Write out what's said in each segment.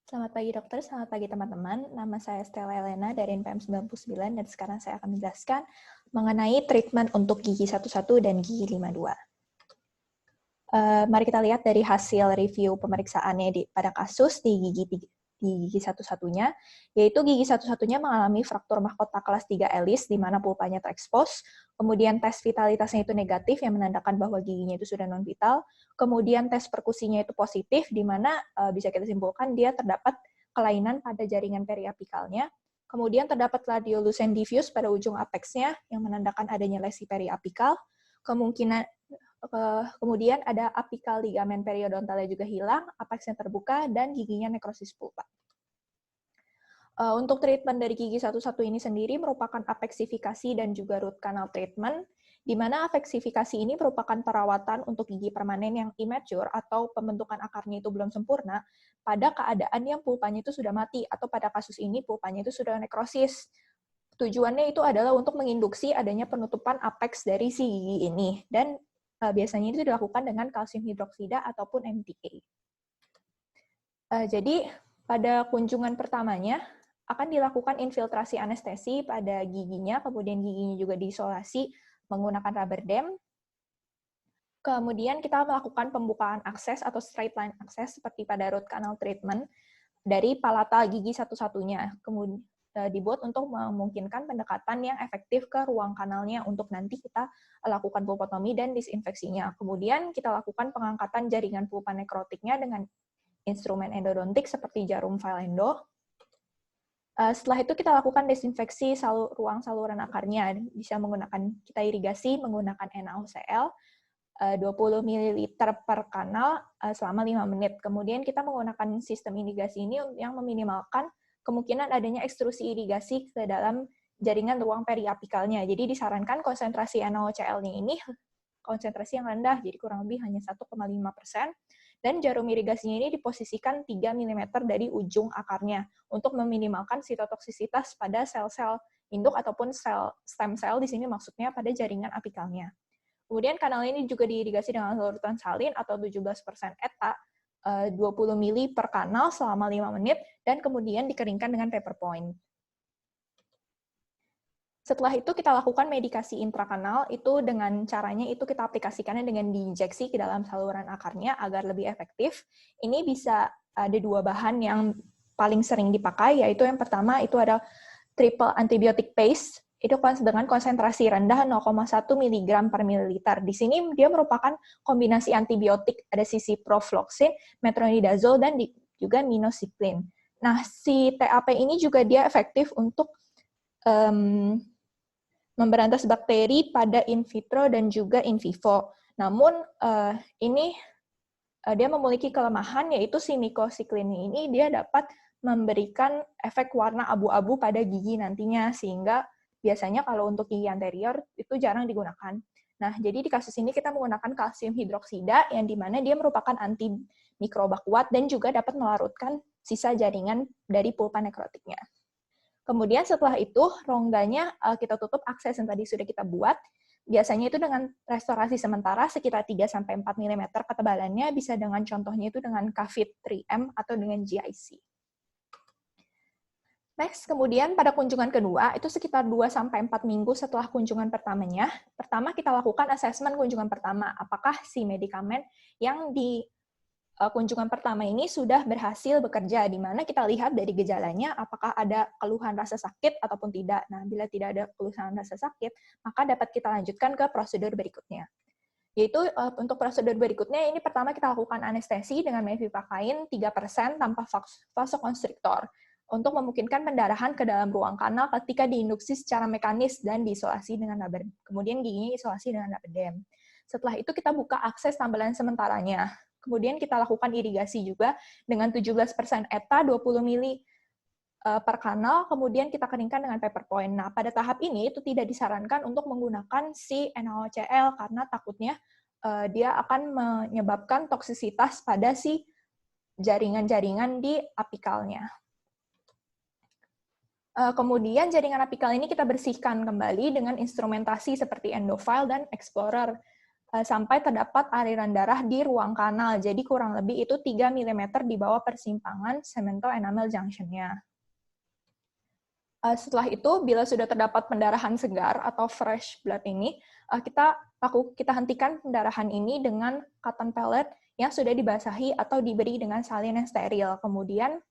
Selamat pagi dokter, selamat pagi teman-teman. Nama saya Stella Elena dari NPM 99 dan sekarang saya akan menjelaskan mengenai treatment untuk gigi 11 dan gigi 52. Mari kita lihat dari hasil review pemeriksaannya pada kasus di gigi satu-satunya, yaitu gigi satu-satunya mengalami fraktur mahkota kelas 3 Ellis di mana pulpanya terekspos, kemudian tes vitalitasnya itu negatif yang menandakan bahwa giginya itu sudah non-vital, kemudian tes perkusinya itu positif di mana bisa kita simpulkan dia terdapat kelainan pada jaringan periapikalnya, kemudian terdapat radiolucent diffuse pada ujung apexnya yang menandakan adanya lesi periapikal, kemudian ada apikal ligamen periodontalnya juga hilang, apexnya terbuka, dan giginya nekrosis pulpa. Untuk treatment dari gigi satu-satu ini sendiri merupakan apeksifikasi dan juga root canal treatment, di mana apeksifikasi ini merupakan perawatan untuk gigi permanen yang immature atau pembentukan akarnya itu belum sempurna pada keadaan yang pulpanya itu sudah mati, atau pada kasus ini pulpanya itu sudah nekrosis. Tujuannya itu adalah untuk menginduksi adanya penutupan apeks dari si gigi ini, dan biasanya itu dilakukan dengan kalsium hidroksida ataupun MTA. Jadi, pada kunjungan pertamanya, akan dilakukan infiltrasi anestesi pada giginya, kemudian giginya juga diisolasi menggunakan rubber dam. Kemudian kita melakukan pembukaan akses atau straight line akses seperti pada root canal treatment dari palatal gigi satu-satunya. Kemudian dibuat untuk memungkinkan pendekatan yang efektif ke ruang kanalnya untuk nanti kita lakukan pulpotomi dan disinfeksinya. Kemudian kita lakukan pengangkatan jaringan pulpa nekrotiknya dengan instrumen endodontik seperti jarum file endo. Setelah itu kita lakukan desinfeksi ruang saluran akarnya, bisa kita irigasi menggunakan NaOCl 20 ml per kanal selama 5 menit. Kemudian kita menggunakan sistem irigasi ini yang meminimalkan kemungkinan adanya ekstrusi irigasi ke dalam jaringan ruang periapikalnya. Jadi disarankan konsentrasi NaOCl-nya ini konsentrasi yang rendah, jadi kurang lebih hanya 1,5%, dan jarum irigasinya ini diposisikan 3 mm dari ujung akarnya untuk meminimalkan sitotoksisitas pada sel-sel induk ataupun stem cell, di sini maksudnya pada jaringan apikalnya. Kemudian kanal ini juga diirigasi dengan larutan salin atau 17% ETA, 20 ml per kanal selama 5 menit, dan kemudian dikeringkan dengan paper point. Setelah itu kita lakukan medikasi intrakanal, itu dengan caranya itu kita aplikasikannya dengan diinjeksi ke dalam saluran akarnya agar lebih efektif. Ini bisa ada 2 bahan yang paling sering dipakai, yaitu yang pertama itu ada triple antibiotic paste, itu dengan konsentrasi rendah 0,1 mg per mililiter. Di sini dia merupakan kombinasi antibiotik, ada ciprofloxacin, metronidazole, dan juga minocycline. Nah, si TAP ini juga dia efektif untuk memberantas bakteri pada in vitro dan juga in vivo. Namun, ini dia memiliki kelemahan, yaitu si minocycline ini dia dapat memberikan efek warna abu-abu pada gigi nantinya, sehingga biasanya kalau untuk gigi anterior itu jarang digunakan. Nah, jadi di kasus ini kita menggunakan kalsium hidroksida, yang dimana dia merupakan antimikroba kuat dan juga dapat melarutkan sisa jaringan dari pulpa nekrotiknya. Kemudian setelah itu, rongganya kita tutup akses yang tadi sudah kita buat. Biasanya itu dengan restorasi sementara sekitar 3-4 mm ketebalannya, bisa dengan contohnya itu dengan Kavit 3M atau dengan GIC. Next, kemudian pada kunjungan kedua, itu sekitar 2-4 minggu setelah kunjungan pertamanya, pertama kita lakukan asesmen kunjungan pertama, apakah si medikamen yang di kunjungan pertama ini sudah berhasil bekerja, di mana kita lihat dari gejalanya apakah ada keluhan rasa sakit ataupun tidak. Nah, bila tidak ada keluhan rasa sakit, maka dapat kita lanjutkan ke prosedur berikutnya. Yaitu untuk prosedur berikutnya, ini pertama kita lakukan anestesi dengan mefivakain 3% tanpa vasokonstriktor untuk memungkinkan pendarahan ke dalam ruang kanal ketika diinduksi secara mekanis dan diisolasi dengan rubber. Kemudian giginya isolasi dengan rubber dam. Setelah itu kita buka akses tambelan sementaranya. Kemudian kita lakukan irigasi juga dengan 17% ETA 20 ml per kanal, kemudian kita keringkan dengan paper point. Nah, pada tahap ini itu tidak disarankan untuk menggunakan si NaOCl karena takutnya dia akan menyebabkan toksisitas pada si jaringan-jaringan di apikalnya. Kemudian jaringan apikal ini kita bersihkan kembali dengan instrumentasi seperti Endofile dan Explorer. sampai terdapat aliran darah di ruang kanal. Jadi kurang lebih itu 3 mm di bawah persimpangan cemento-enamel junction-nya. Setelah itu, bila sudah terdapat pendarahan segar atau fresh blood ini, kita hentikan pendarahan ini dengan cotton pellet yang sudah dibasahi atau diberi dengan salin yang steril. Kemudian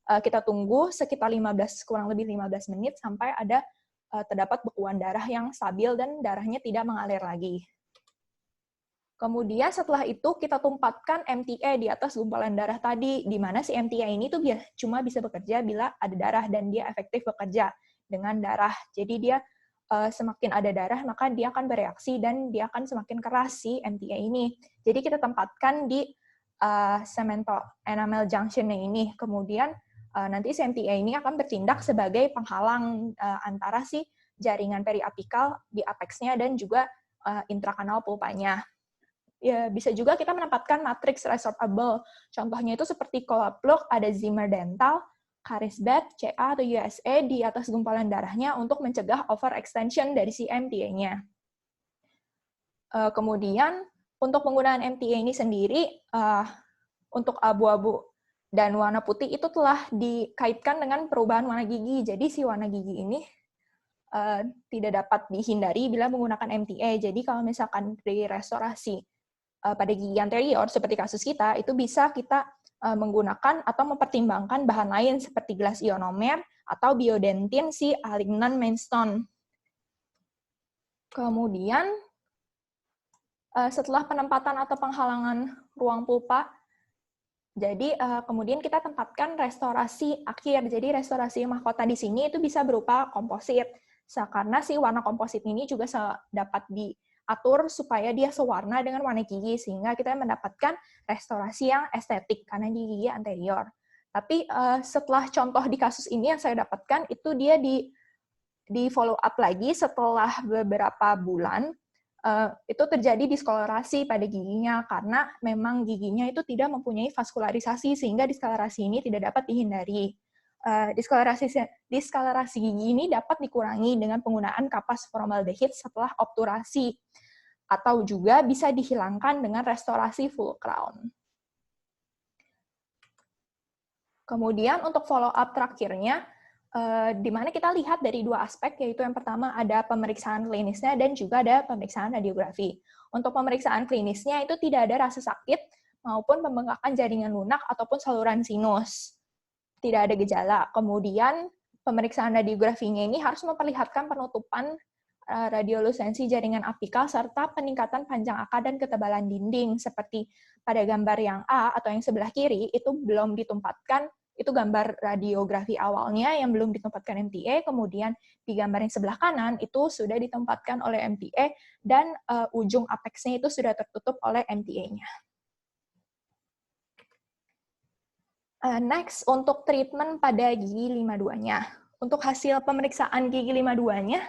kita tunggu sekitar kurang lebih 15 menit sampai ada terdapat bekuan darah yang stabil dan darahnya tidak mengalir lagi. Kemudian setelah itu kita tumpatkan MTA di atas gumpalan darah tadi, di mana si MTA ini tuh cuma bisa bekerja bila ada darah dan dia efektif bekerja dengan darah. Jadi dia semakin ada darah maka dia akan bereaksi dan dia akan semakin keras si MTA ini. Jadi kita tempatkan di cemento enamel junction-nya ini. Kemudian nanti si MTA ini akan bertindak sebagai penghalang antara si jaringan periapikal di apex-nya dan juga intrakanal pulpanya. Ya, bisa juga kita menempatkan matriks resorbable. Contohnya itu seperti Colaplug, ada Zimmer Dental, Carisbed, CA atau USA di atas gumpalan darahnya untuk mencegah overextension dari si MTA-nya. Kemudian, untuk penggunaan MTA ini sendiri, untuk abu-abu dan warna putih itu telah dikaitkan dengan perubahan warna gigi. Jadi si warna gigi ini tidak dapat dihindari bila menggunakan MTA. Jadi kalau misalkan di restorasi pada gigi anterior, seperti kasus kita, itu bisa kita menggunakan atau mempertimbangkan bahan lain seperti gelas ionomer atau biodentin si alignan mainstone. Kemudian, setelah penempatan atau penghalangan ruang pulpa, jadi kemudian kita tempatkan restorasi akhir. Jadi restorasi mahkota di sini itu bisa berupa komposit. Karena si warna komposit ini juga dapat diatur supaya dia sewarna dengan warna gigi, sehingga kita mendapatkan restorasi yang estetik karena di gigi anterior. Tapi setelah contoh di kasus ini yang saya dapatkan, itu dia di follow up lagi setelah beberapa bulan, itu terjadi diskolorasi pada giginya, karena memang giginya itu tidak mempunyai vaskularisasi, sehingga diskolorasi ini tidak dapat dihindari. Diskolorasi gigi ini dapat dikurangi dengan penggunaan kapas formaldehid setelah obturasi, atau juga bisa dihilangkan dengan restorasi full crown. Kemudian untuk follow up terakhirnya, di mana kita lihat dari dua aspek, yaitu yang pertama ada pemeriksaan klinisnya dan juga ada pemeriksaan radiografi. Untuk pemeriksaan klinisnya itu tidak ada rasa sakit maupun pembengkakan jaringan lunak ataupun saluran sinus. Tidak ada gejala. Kemudian pemeriksaan radiografinya ini harus memperlihatkan penutupan radiolusensi jaringan apikal serta peningkatan panjang akar dan ketebalan dinding. Seperti pada gambar yang A atau yang sebelah kiri itu belum ditempatkan, itu gambar radiografi awalnya yang belum ditempatkan MTA, kemudian di gambar yang sebelah kanan itu sudah ditempatkan oleh MTA dan ujung apexnya itu sudah tertutup oleh MTA-nya. Next, untuk treatment pada gigi 52-nya. Untuk hasil pemeriksaan gigi 52-nya,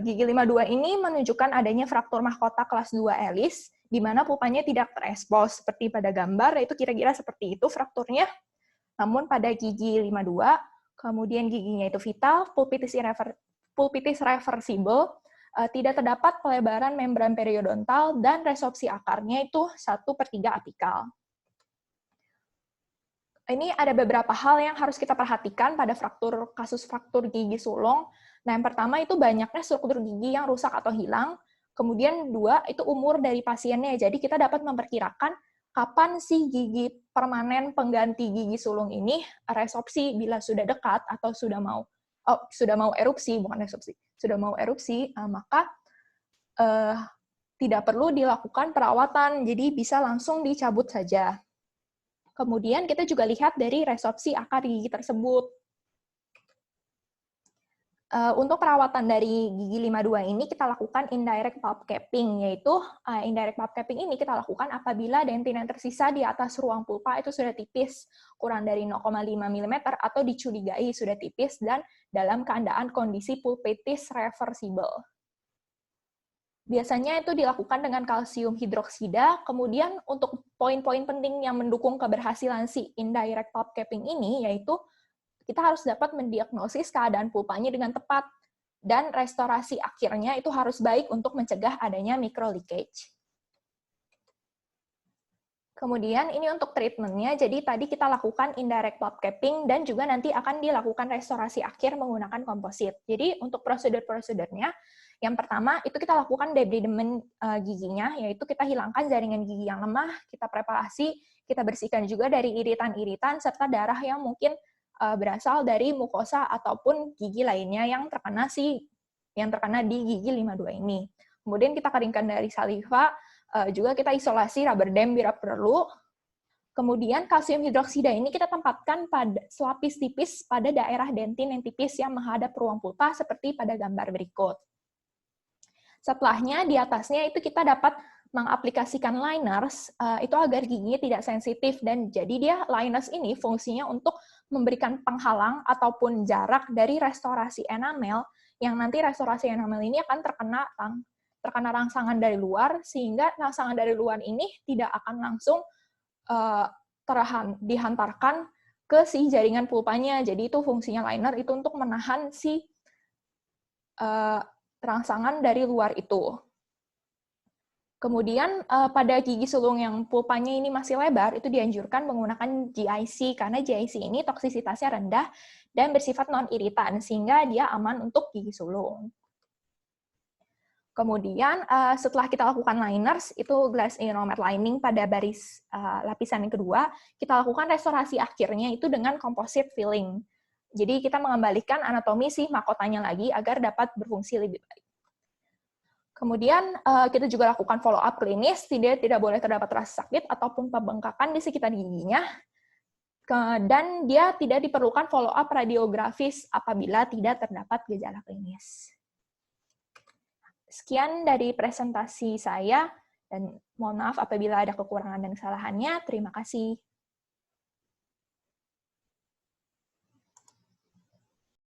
gigi 52 ini menunjukkan adanya fraktur mahkota kelas 2 Ellis, di mana pulpanya tidak terekspos. Seperti pada gambar, itu kira-kira seperti itu frakturnya. Namun pada gigi 52, kemudian giginya itu vital, pulpitis reversible, tidak terdapat pelebaran membran periodontal, dan resorpsi akarnya itu 1/3 apikal. Ini ada beberapa hal yang harus kita perhatikan pada kasus fraktur gigi sulung. Nah, yang pertama itu banyaknya struktur gigi yang rusak atau hilang. Kemudian 2, itu umur dari pasiennya. Jadi kita dapat memperkirakan kapan si gigi permanen pengganti gigi sulung ini resorpsi bila sudah dekat atau sudah mau erupsi, bukan resorpsi, sudah mau erupsi, maka tidak perlu dilakukan perawatan, jadi bisa langsung dicabut saja. Kemudian kita juga lihat dari resorpsi akar gigi tersebut. Untuk perawatan dari gigi 52 ini kita lakukan indirect pulp capping, yaitu indirect pulp capping ini kita lakukan apabila dentin yang tersisa di atas ruang pulpa itu sudah tipis, kurang dari 0,5 mm atau dicurigai sudah tipis dan dalam keadaan kondisi pulpitis reversible. Biasanya itu dilakukan dengan kalsium hidroksida. Kemudian untuk poin-poin penting yang mendukung keberhasilan si indirect pulp capping ini, yaitu kita harus dapat mendiagnosis keadaan pulpanya dengan tepat. dan restorasi akhirnya itu harus baik untuk mencegah adanya micro leakage. Kemudian ini untuk treatment-nya, jadi tadi kita lakukan indirect pulp capping dan juga nanti akan dilakukan restorasi akhir menggunakan komposit. Jadi untuk prosedur-prosedurnya, yang pertama itu kita lakukan debridement giginya, yaitu kita hilangkan jaringan gigi yang lemah, kita preparasi, kita bersihkan juga dari iritan-iritan serta darah yang mungkin berasal dari mukosa ataupun gigi lainnya yang terkena di gigi 52 ini. Kemudian kita keringkan dari saliva, juga kita isolasi rubber dam bila perlu. Kemudian kalsium hidroksida ini kita tempatkan pada selapis tipis pada daerah dentin yang tipis yang menghadap ruang pulpa seperti pada gambar berikut. Setelahnya di atasnya itu kita dapat mengaplikasikan liners itu agar giginya tidak sensitif, dan jadi dia liners ini fungsinya untuk memberikan penghalang ataupun jarak dari restorasi enamel yang nanti restorasi enamel ini akan terkena rangsangan dari luar, sehingga rangsangan dari luar ini tidak akan langsung dihantarkan ke si jaringan pulpanya. Jadi itu fungsinya liner itu untuk menahan si rangsangan dari luar itu. Kemudian pada gigi sulung yang pulpanya ini masih lebar, itu dianjurkan menggunakan GIC, karena GIC ini toksisitasnya rendah dan bersifat non-iritan, sehingga dia aman untuk gigi sulung. Kemudian setelah kita lakukan liners, itu glass ionomer lining pada baris lapisan yang kedua, kita lakukan restorasi akhirnya itu dengan composite filling. Jadi kita mengembalikan anatomi si mahkotanya lagi agar dapat berfungsi lebih baik. Kemudian kita juga lakukan follow up klinis, tidak boleh terdapat rasa sakit ataupun pembengkakan di sekitar giginya, dan dia tidak diperlukan follow up radiografis apabila tidak terdapat gejala klinis. Sekian dari presentasi saya, dan mohon maaf apabila ada kekurangan dan kesalahannya. Terima kasih.